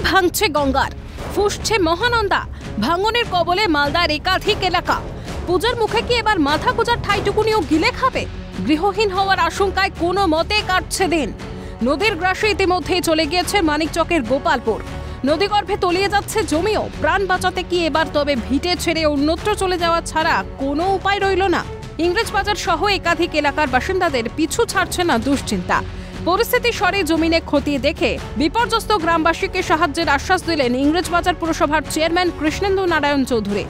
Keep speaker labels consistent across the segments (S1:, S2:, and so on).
S1: ভাঙছে গঙ্গার, ফুসছে মহানন্দা। ভাঙনের কবলে মালদার একাধিক এলাকা। পূজার মুখে কি এবার মাথা গোজার ঠাইটুকুনিও গিলে খাবে? গৃহহীন হওয়ার আশঙ্কায় কোনো মতে কাটছে দিন। নদীর গ্রাসে ইতিমধ্যেই চলে গিয়েছে মানিকচকের গোপালপুর। নদীগর্ভে তলিয়ে যাচ্ছে জমিও। প্রাণ বাঁচাতে কি এবার তবে ভিটে ছেড়ে অন্যত্র চলে যাওয়া ছাড়া কোনো উপায় রইল না। ইংরেজবাজার সহ একাধিক এলাকার বাসিন্দাদের পিছু ছাড়ছে না দুশ্চিন্তা। পরিস্থিতি সরে জমিনে খতিয়ে দেখে বিপর্যস্ত গ্রামবাসীকে সাহায্যের আশ্বাস দিলেন ইংরেজবাজার পুরসভার চেয়ারম্যান কৃষ্ণেন্দু নারায়ণ চৌধুরী।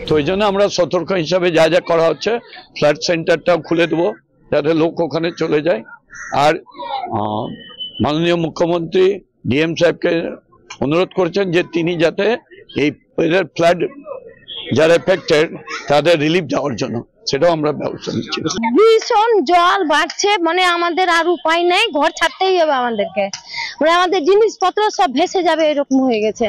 S2: তো এই জন্য আমরা সতর্ক হিসাবে যা যা করা হচ্ছে, ফ্ল্যাট সেন্টারটাও খুলে দেবো যাতে লোক ওখানে চলে যায়। আর মাননীয় মুখ্যমন্ত্রী ডিএম সাহেবকে অনুরোধ করেছেন যে তিনি যাতে এই ফ্লাড যারা এফেক্টেড তাদের রিলিফ দেওয়ার জন্য, সেটাও আমরা ব্যবস্থা নিচ্ছি।
S3: ভীষণ জল বাড়ছে, মানে আমাদের আর উপায় নেই, ঘর ছাড়তেই হবে আমাদেরকে, মানে আমাদের জিনিসপত্র সব ভেসে যাবে এরকম হয়ে গেছে।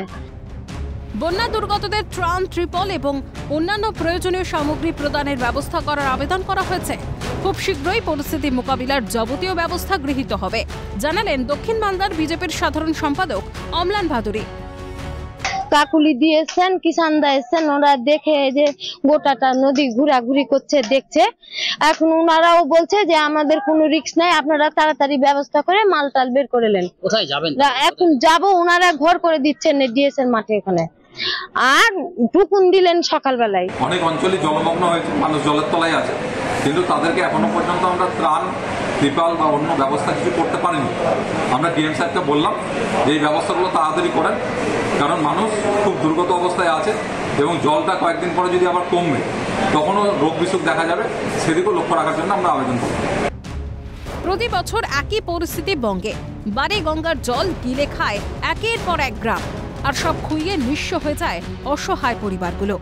S1: বন্যা দুর্গতদের ত্রাণ, ত্রিপল এবং অন্যান্য প্রয়োজনীয় সামগ্রী প্রদানের ব্যবস্থা করার আবেদন করা হয়েছে। খুব শীঘ্রই পরিস্থিতি মোকাবিলার যাবতীয় ব্যবস্থা গৃহীত হবে, জানালেন দক্ষিণ মালদার বিজেপির সাধারণ সম্পাদক অমলান ভাদুরী।
S3: কাকুলি দিয়েছেন, কিষানদা এসেছেন, ওরা দেখে যে গোটাটা নদী ঘোরাঘুরি করছে, দেখছে। এখন ওনারাও বলছে যে আমাদের কোনো রিস্ক নাই, আপনারা তাড়াতাড়ি ব্যবস্থা করে মাল টাল বের করে নেন।
S4: কোথায় যাবেন?
S3: এখন যাব, ওনারা ঘর করে দিচ্ছেন ডিএসএর মাঠে ওখানে। আর টুকুন দিলেন সকালবেলায়।
S5: অনেক অঞ্চলে জলমগ্ন হয়েছে, মানুষ জলের তলায় আছে, কিন্তু তাদেরকে এখনো পর্যন্ত আমরা ত্রাণ, ত্রিপাল বা অন্য ব্যবস্থা কিছু করতে পারিনি। আমরা ডিএম সাহেবকে বললাম যে এই ব্যবস্থাগুলো তাড়াতাড়ি করেন, কারণ মানুষ খুব দুর্গত অবস্থায় আছে এবং জলটা কয়েকদিন পরে যদি আবার কমবে তখনও রোগ বিসুখ দেখা যাবে, সেদিকেও লক্ষ্য রাখার জন্য আমরা আবেদন করব।
S1: প্রতি বছর একই পরিস্থিতি বঙ্গে। বাড়ি গঙ্গার জল গিলে খায় একের পর এক গ্রাম, আর সব খুইয়ে নিঃস্ব হয়ে যায় অসহায় পরিবারগুলো।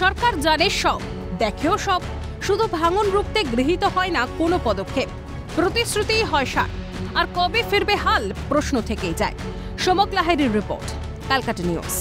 S1: সরকার জানে সব, দেখেও সব, শুধু ভাঙন রুখতে গৃহীত হয় না কোনো পদক্ষেপ। প্রতিশ্রুতিই হয় সার, আর কবে ফিরবে হাল প্রশ্ন থেকেই যায়। সমক লাহিড়ীর রিপোর্ট, ক্যালকাটা নিউজ।